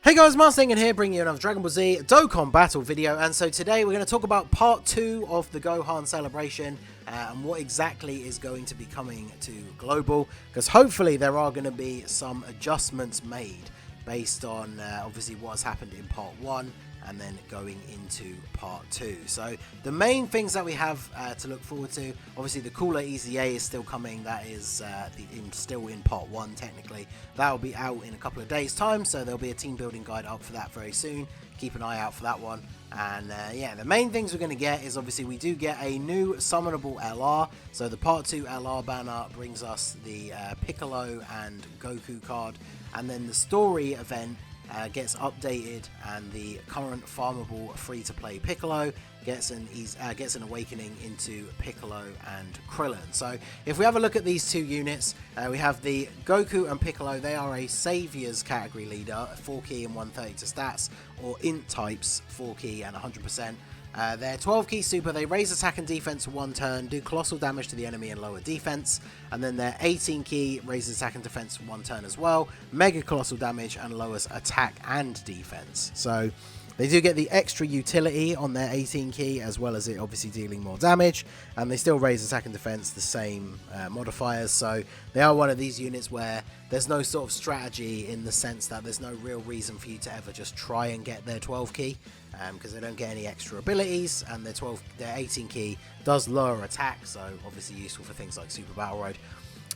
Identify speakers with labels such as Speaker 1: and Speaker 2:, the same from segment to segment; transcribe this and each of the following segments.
Speaker 1: Hey guys, Marstingan here, bringing you another Dragon Ball Z Dokkan battle video, and so today we're going to talk about part 2 of the Gohan celebration and what exactly is going to be coming to Global, because hopefully there are going to be some adjustments made based on obviously what's happened in part 1 and then going into part 2. So the main things that we have to look forward to, obviously the Cooler Easy A is still coming. That is still in part 1 technically. That will be out in a couple of days time, so there'll be a team building guide up for that very soon. Keep an eye out for that one. And yeah, the main things we're going to get is obviously we do get a new summonable LR. So the part 2 LR banner brings us the Piccolo and Goku card, and then the story event gets updated, and the current farmable free-to-play Piccolo gets an awakening into Piccolo and Krillin. So if we have a look at these two units, we have the Goku and Piccolo. They are a Saviors category leader, 4 key and 130 to stats, or int types, 4 key and 100%. They're 12 key super, they raise attack and defense for 1 turn, do colossal damage to the enemy and lower defense, and then they're 18 key, raises attack and defense for 1 turn as well, mega colossal damage and lowers attack and defense. So they do get the extra utility on their 18 key, as well as it obviously dealing more damage, and they still raise attack and defense, the same modifiers. So they are one of these units where there's no sort of strategy, in the sense that there's no real reason for you to ever just try and get their 12 key, because they don't get any extra abilities, and their 18 key does lower attack, so obviously useful for things like Super Battle Road.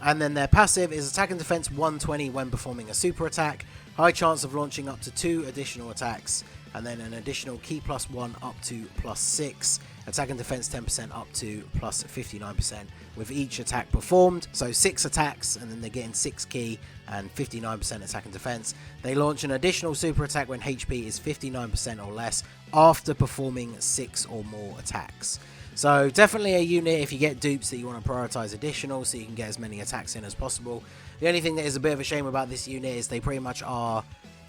Speaker 1: And then their passive is attack and defense 120 when performing a super attack, high chance of launching up to 2 additional attacks, and then an additional key +1 up to +6, attack and defense 10% up to +59% with each attack performed. So 6 attacks, and then they're getting 6 key and 59% attack and defense. They launch an additional super attack when HP is 59% or less after performing 6 or more attacks. So definitely a unit if you get dupes that you want to prioritize additional, so you can get as many attacks in as possible. The only thing that is a bit of a shame about this unit is they pretty much are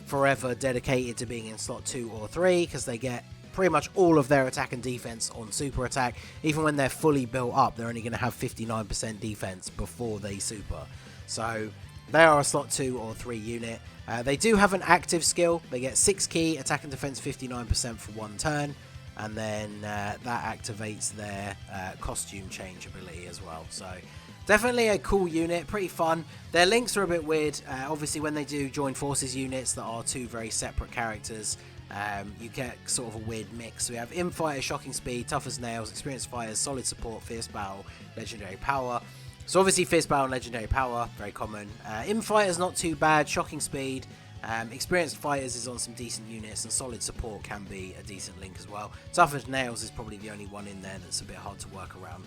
Speaker 1: forever dedicated to being in slot 2 or 3, because they get pretty much all of their attack and defense on super attack. Even when they're fully built up, they're only going to have 59% defense before they super. So they are a slot 2 or 3 unit. They do have an active skill. They get 6 key, attack and defense 59% for 1 turn, and then that activates their costume change ability as well. So definitely a cool unit, pretty fun. Their links are a bit weird. Obviously, when they do join forces units that are 2 very separate characters, you get sort of a weird mix. So we have Infighter, Shocking Speed, Tough as Nails, Experienced Fighters, Solid Support, Fierce Battle, Legendary Power. So obviously Fierce Battle and Legendary Power, very common. Infighter's not too bad, Shocking Speed. Experienced Fighters is on some decent units, and Solid Support can be a decent link as well. Tough as Nails is probably the only one in there that's a bit hard to work around.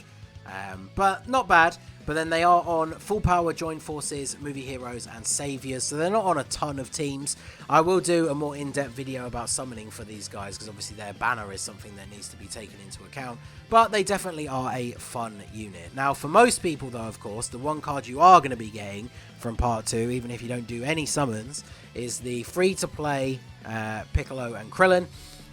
Speaker 1: But not bad. But then they are on Full Power, Join Forces, Movie Heroes and Saviors, so they're not on a ton of teams. I will do a more in-depth video about summoning for these guys, because obviously their banner is something that needs to be taken into account, but they definitely are a fun unit. Now for most people though, of course, the one card you are going to be getting from part 2, even if you don't do any summons, is the free-to-play Piccolo and Krillin.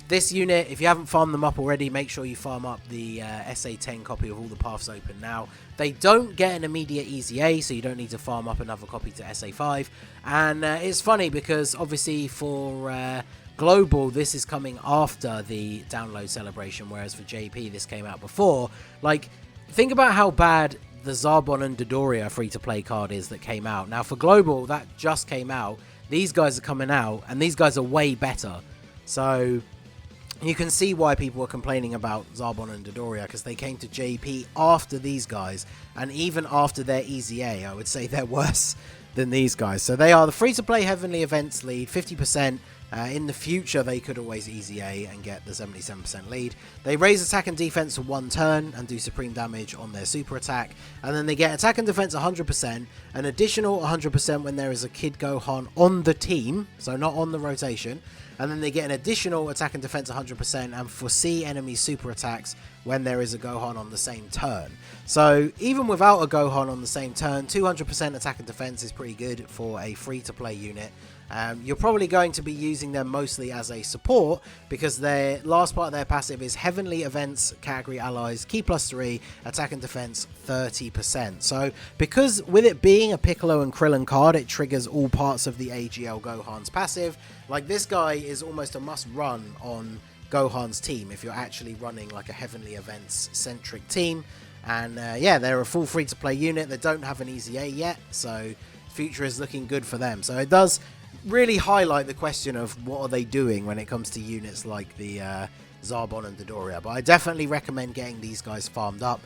Speaker 1: This unit, if you haven't farmed them up already, make sure you farm up the SA10 copy of All the Paths Open now. They don't get an immediate Easy A, so you don't need to farm up another copy to SA5. And it's funny because obviously for Global, this is coming after the download celebration, whereas for JP, this came out before. Like, think about how bad the Zarbon and Dodoria free-to-play card is that came out. Now for Global, that just came out. These guys are coming out, and these guys are way better. So you can see why people were complaining about Zarbon and Dodoria, because they came to JP after these guys, and even after their Easy A, I would say they're worse than these guys. So they are the free-to-play Heavenly Events lead, 50%. In the future, they could always Easy A and get the 77% lead. They raise attack and defense for 1 turn and do supreme damage on their super attack. And then they get attack and defense 100%, an additional 100% when there is a Kid Gohan on the team, so not on the rotation. And then they get an additional attack and defense 100% and foresee enemy super attacks when there is a Gohan on the same turn. So even without a Gohan on the same turn, 200% attack and defense is pretty good for a free-to-play unit. You're probably going to be using them mostly as a support because their last part of their passive is Heavenly Events category allies, key +3, attack and defense 30%. So because with it being a Piccolo and Krillin card, it triggers all parts of the AGL Gohan's passive. Like, this guy is almost a must run on Gohan's team if you're actually running like a Heavenly Events centric team. And yeah, they're a full free to play unit. They don't have an EZA yet, so future is looking good for them. So it does really highlight the question of what are they doing when it comes to units like the Zarbon and Dodoria. But I definitely recommend getting these guys farmed up.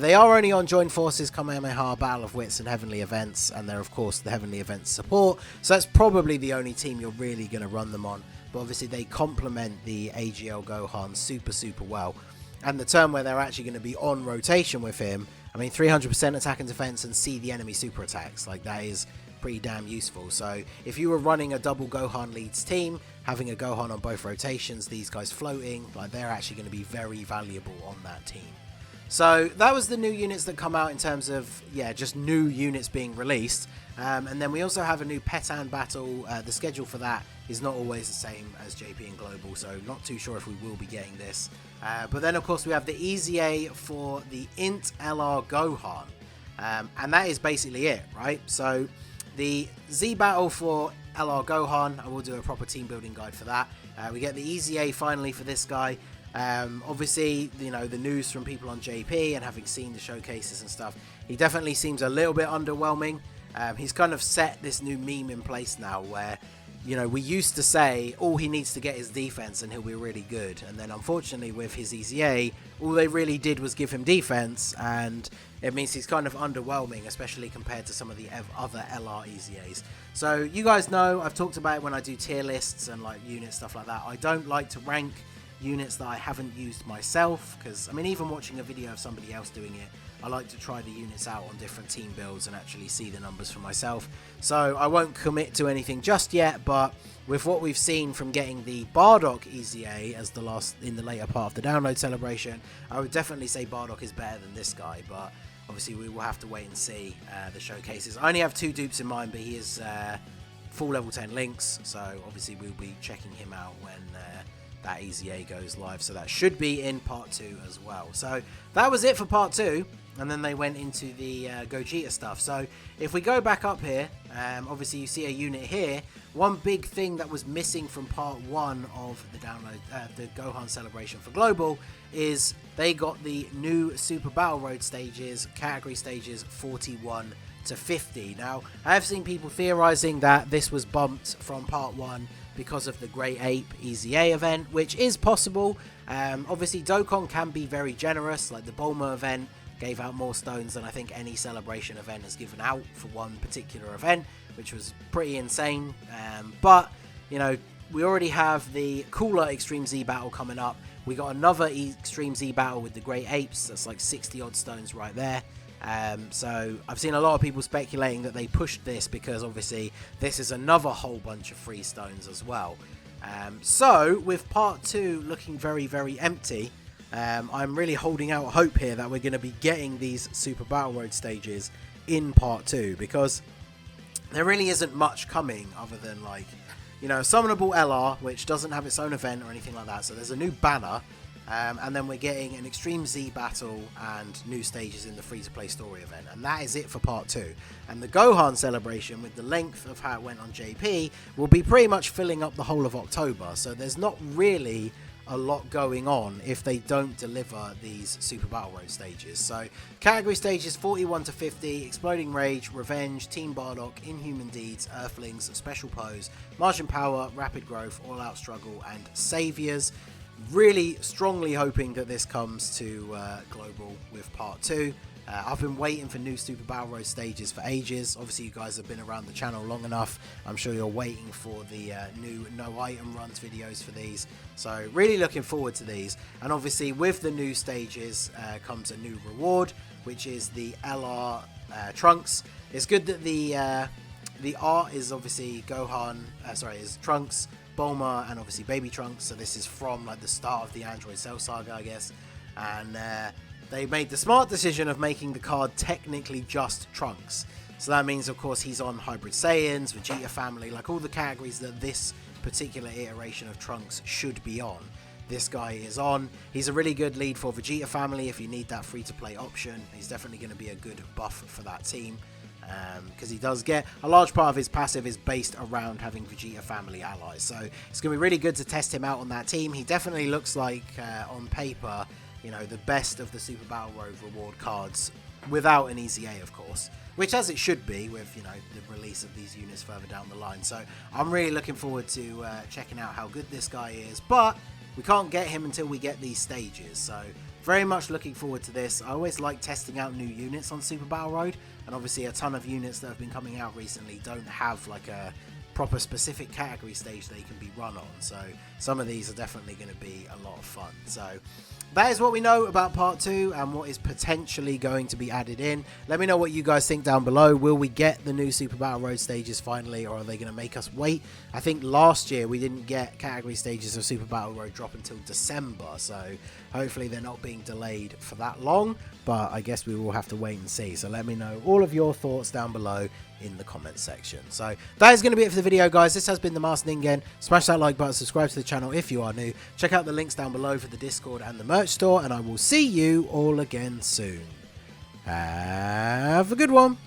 Speaker 1: They are only on Joined Forces, Kamehameha, Battle of Wits and Heavenly Events, and they're of course the Heavenly Events support, so that's probably the only team you're really going to run them on. But obviously they complement the AGL Gohan super well, and the turn where they're actually going to be on rotation with him, I mean 300% attack and defense and see the enemy super attacks, like that is pretty damn useful. So if you were running a double Gohan leads team, having a Gohan on both rotations, these guys floating, like they're actually going to be very valuable on that team. So that was the new units that come out in terms of, yeah, just new units being released. And then we also have a new Petan battle. The schedule for that is not always the same as JP and Global, so not too sure if we will be getting this. But then of course we have the EZA for the Int LR Gohan. And that is basically it, right? So the Z battle for LR Gohan, I will do a proper team building guide for that. We get the EZA finally for this guy. Obviously, you know, the news from people on JP and having seen the showcases and stuff, he definitely seems a little bit underwhelming. He's kind of set this new meme in place now where, you know, we used to say all he needs to get is defense and he'll be really good, and then unfortunately with his EZA all they really did was give him defense, and it means he's kind of underwhelming, especially compared to some of the other LR EZAs. So you guys know I've talked about it when I do tier lists and like unit stuff like that. I don't like to rank units that I haven't used myself, because I mean, even watching a video of somebody else doing it, I like to try the units out on different team builds and actually see the numbers for myself. So I won't commit to anything just yet, but with what we've seen from getting the Bardock EZA as the last in the later part of the download celebration, I would definitely say Bardock is better than this guy, but obviously we will have to wait and see the showcases. I only have 2 dupes in mind, but he is full level 10 links, so obviously we'll be checking him out when that EZA goes live, so that should be in part 2 as well. So that was it for part 2, and then they went into the Gogeta stuff. So if we go back up here, obviously you see a unit here. One big thing that was missing from part 1 of the download, the Gohan celebration for Global, is they got the new Super Battle Road stages, category stages 41 to 50. Now, I have seen people theorizing that this was bumped from part 1 because of the Great Ape EZA event, which is possible. Obviously, Dokkan can be very generous, like the Bulma event gave out more stones than I think any celebration event has given out for one particular event, which was pretty insane. But, you know, we already have the cooler Extreme Z battle coming up. We got another Extreme Z battle with the Great Apes. That's like 60 odd stones right there. So I've seen a lot of people speculating that they pushed this because obviously this is another whole bunch of free stones as well. So with part 2 looking very empty, I'm really holding out hope here that we're going to be getting these Super Battle Road stages in part 2, because there really isn't much coming other than, like, you know, Summonable LR, which doesn't have its own event or anything like that. So there's a new banner. And then we're getting an Extreme Z battle and new stages in the free-to-play story event. And that is it for part 2. And the Gohan celebration, with the length of how it went on JP, will be pretty much filling up the whole of October. So there's not really a lot going on if they don't deliver these Super Battle Road stages. So category stages 41 to 50, Exploding Rage, Revenge, Team Bardock, Inhuman Deeds, Earthlings, Special Pose, Martian Power, Rapid Growth, All Out Struggle, and Saviors. Really strongly hoping that this comes to Global with part 2. I've been waiting for new Super Battle Road stages for ages. Obviously you guys have been around the channel long enough. I'm sure you're waiting for the new no item runs videos for these. So really looking forward to these. And obviously with the new stages comes a new reward, which is the LR Trunks. It's good that the art is obviously Gohan, is Trunks, Bulma, and obviously Baby Trunks. So this is from like the start of the Android Cell saga, I guess. And they made the smart decision of making the card technically just Trunks. So that means, of course, he's on Hybrid Saiyans, Vegeta family, like all the categories that this particular iteration of Trunks should be on. This guy is on. He's a really good lead for Vegeta family if you need that free-to-play option. He's definitely going to be a good buff for that team, because he does get a large part of his passive is based around having Vegeta family allies. So it's going to be really good to test him out on that team. He definitely looks like, on paper, you know, the best of the Super Battle Road reward cards, without an EZA, of course, which as it should be with, you know, the release of these units further down the line. So I'm really looking forward to checking out how good this guy is, but we can't get him until we get these stages, so very much looking forward to this. I always like testing out new units on Super Battle Road, and obviously a ton of units that have been coming out recently don't have like a proper specific category stage they can be run on, so some of these are definitely going to be a lot of fun. So that is what we know about part 2 and what is potentially going to be added in. Let me know what you guys think down below. Will we get the new Super Battle Road stages finally, or are they going to make us wait? I think last year we didn't get category stages of Super Battle Road drop until December, so hopefully they're not being delayed for that long, but I guess we will have to wait and see. So let me know all of your thoughts down below in the comments section. So that is going to be it for the video, guys. This has been the Masked Ningen. Smash that like button, subscribe to the channel if you are new. Check out the links down below for the Discord and the merch store, and I will see you all again soon. Have a good one.